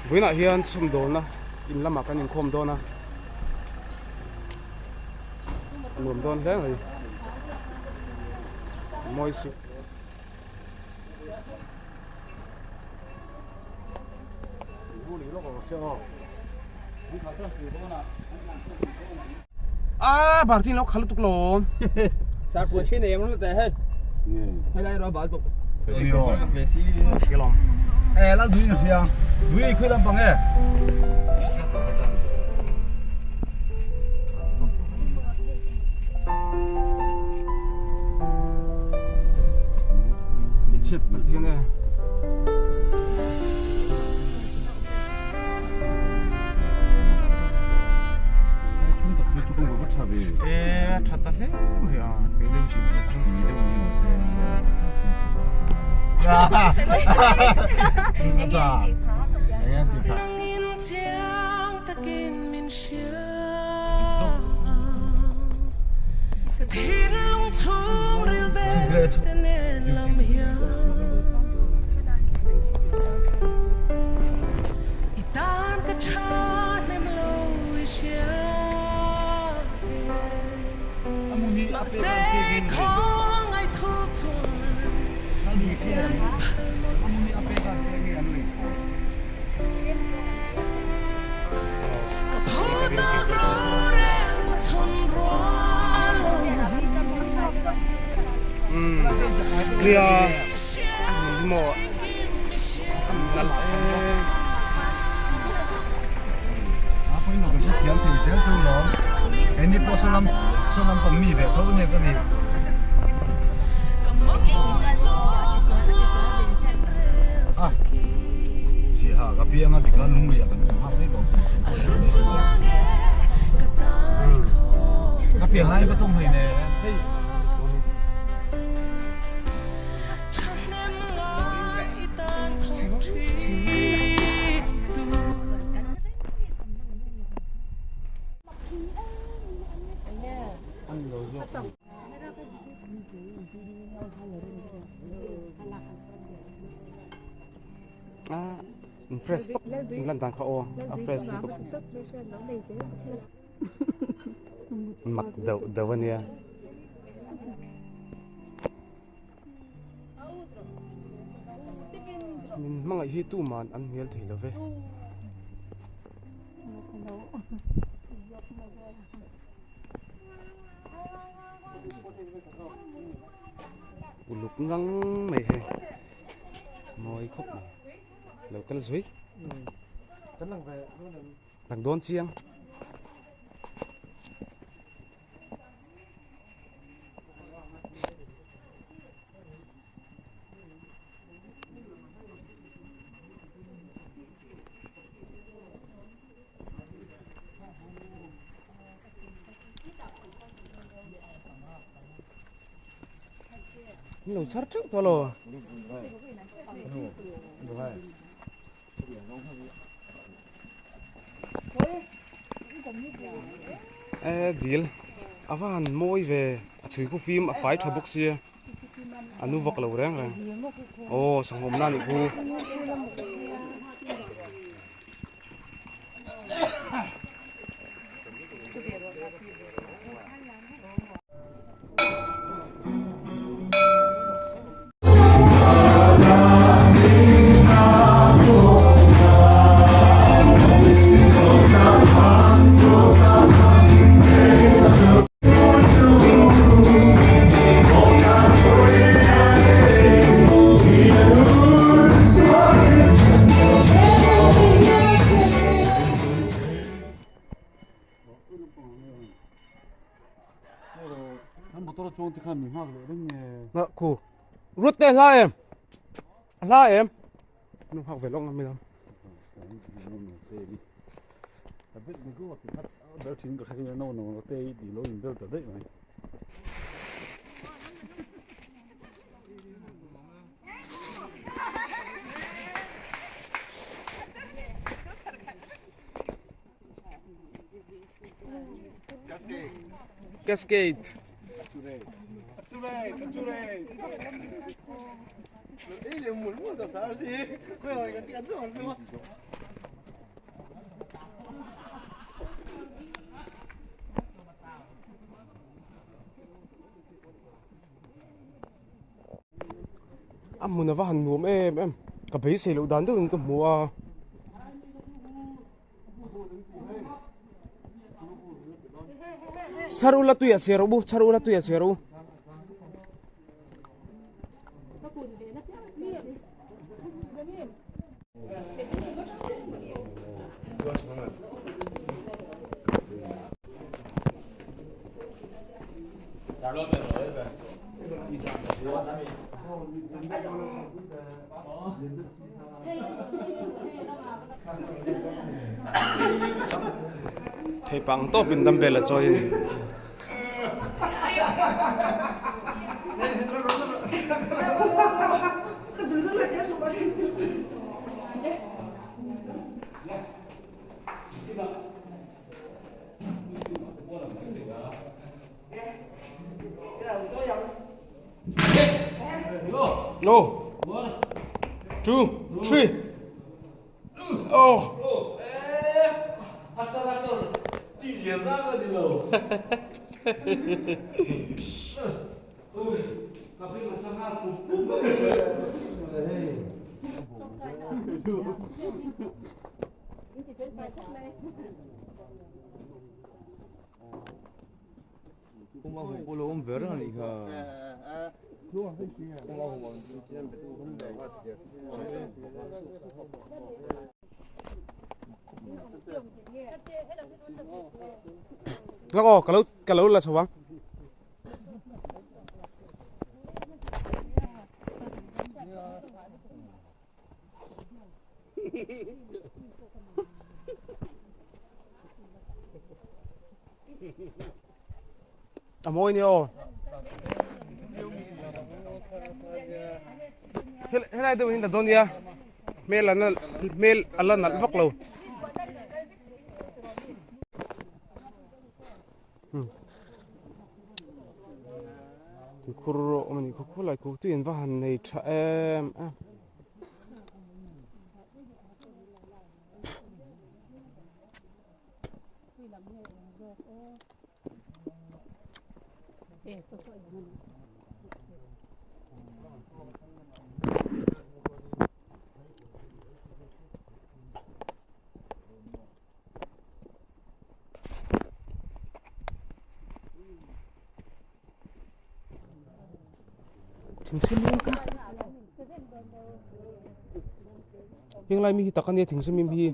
với nãy hiền xung đột na in làm cái nhìn khom đó na nuông đòn thế này môi sự bảo xin nó khá là tục lồn sao buổi chiều này em nó tệ hay hay là nó bảo tục về xí lòng là đuôi nó xí à đuôi khơi làm bằng nghe chết bật hiền này thật ta hết mày à cái đêm chỉ có trong cái đêm nhiều clear more apa ini nak kita yang tinggi saya tu loh ini pos solam pemmi deh tahu ni kan ni siapa tapi yang ada kan nunggu ya kan siapa ni dong tapi yang lain betul ni ne fresh stock lần tàn khẩu fresh stock mặt đầu bên kia mình mang lại hết tu mà ăn hiền thì là về lục ngăng mày hè mồi khóc này lâu cái dưới thằng đón chiang lâu sát trước thôi rồi deal avan moi về thủy cô phim phải thổi bốc xia anu vọc lâu reng rồi ô sang hôm nay cô cô rút tên la em nó học về long mình Cascade. Ele é muito da sarsi. Coi, olha, tem razão, mun va han nuam em ka bei se lo dan do ka mua sarula tu ya sero bu sarula tu ya sero thầy bằng to bin đâm bè là cho yên no 2 3 oh Không bao giờ cô lỗ ông vớ rồi thì không bao giờ không để qua tiệc lắc cả lấu là sao băng môi nhiều thế này tôi nhìn thấy nha mail là nặn vóc lâu thì khuro mình khuro lại khuro tuyển vào hành này cha em thỉnh xin luôn cả nhưng lại mi tắc anh thỉnh xin mi hi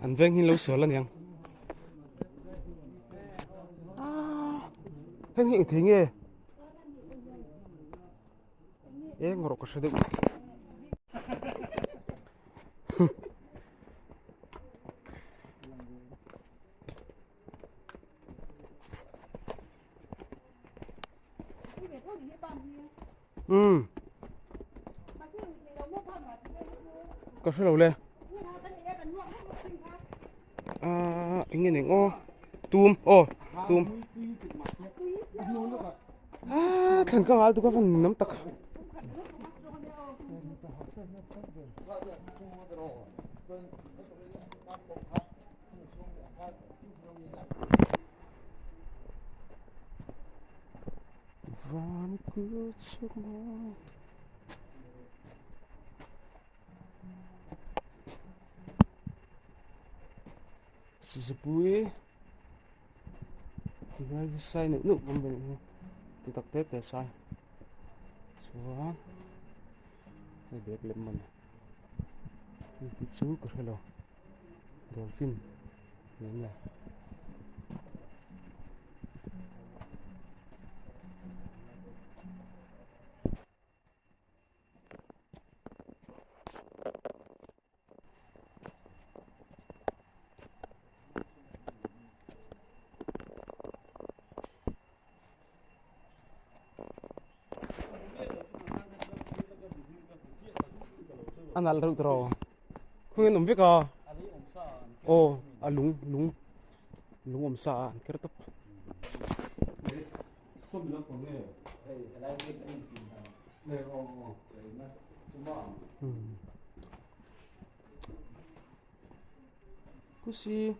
anh veng hin lâu sửa lần nhang hình hiện thế nghe ngorok ka sedep có số đầu lên anh nghe này ô tum thần các bạn tụi các phần nắm tắc van cứ trước mơ sisipui tinggal sai nữa nụ con mình tôi tập tết để sai xuống để biết lên mình cái chú của hello dolphin nên là anh al rau tro không nên việc à ô lúng om sa cái top Kusi.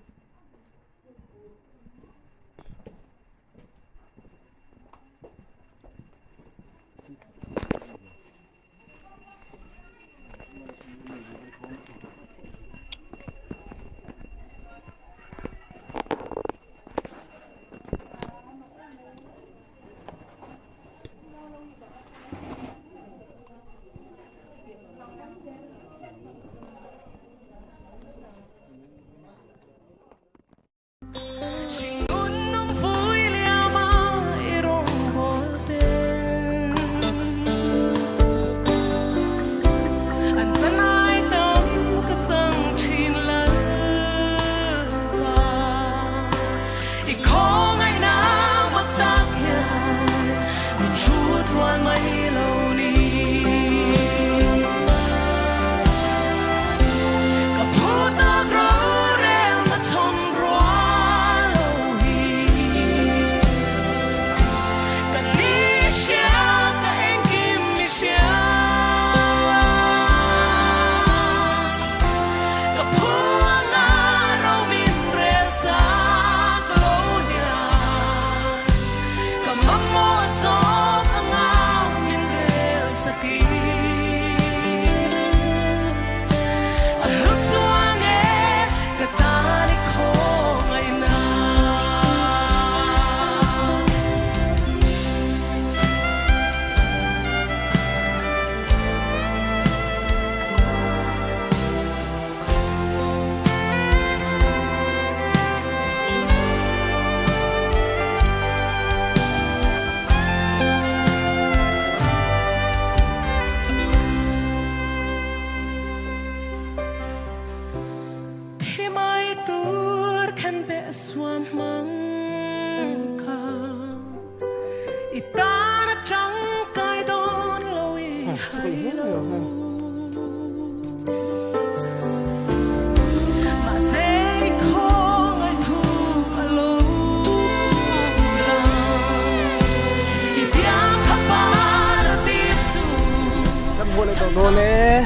Boleh.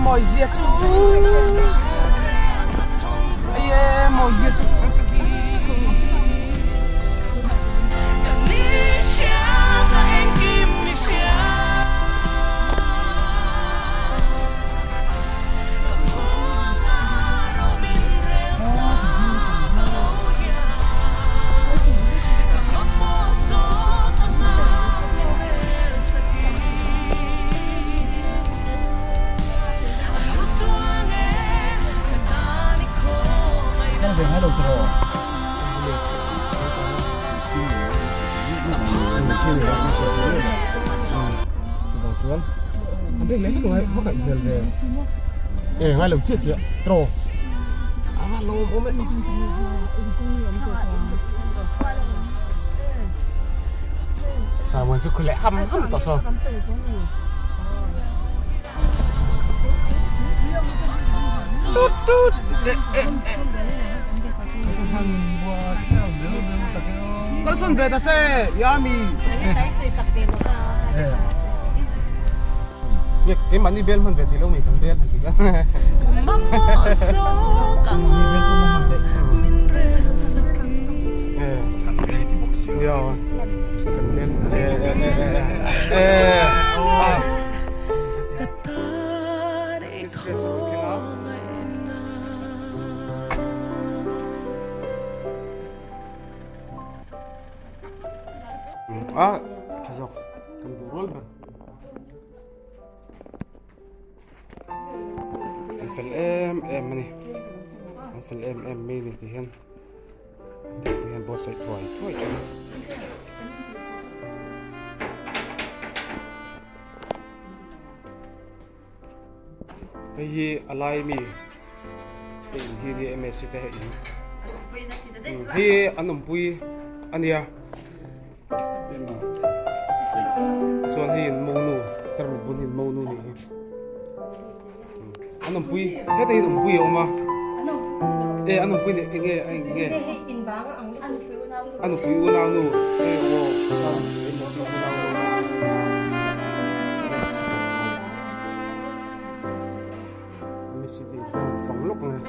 Mau izin tu. Mau izin tu. Hai đâu rồi. Xuống. Không biết lấy cái này có phải về. Ngay lồng chiếc chuyện. Trồ. Alo, bố mẹ. Sao muốn giúp lẽ hâm tao sao? Tút tút. Tao xuân về ta xe, yummy. Cái món đi bên mình về thì lâu mình cần bên thì đó. Yo, cần bên. 계속 좀 rolber. في الام ماني في الام ميني دهن بوسي توي هي الايمي هي ام اس تي هي انم بوي انيا Soan hin monu terus bunin monu ni. Anong pui? Kata hin pui oma. Anong pui ni nge. In bang ang ano anu kui una nu e wo sa e na si una nu mi si di phong lốc này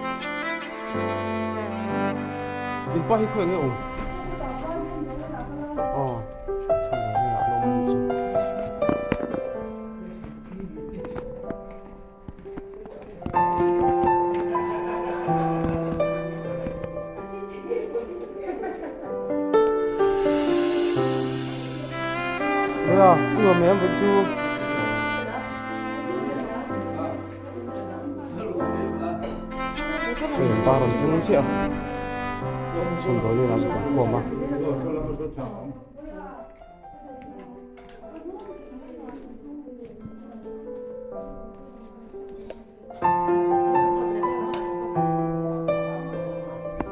in pa hi khoi nge om chẳng là ngạ lông gì à, vừa mới em vẫn chưa để ba lần không xịa xong rồi lên là chụp ảnh của mà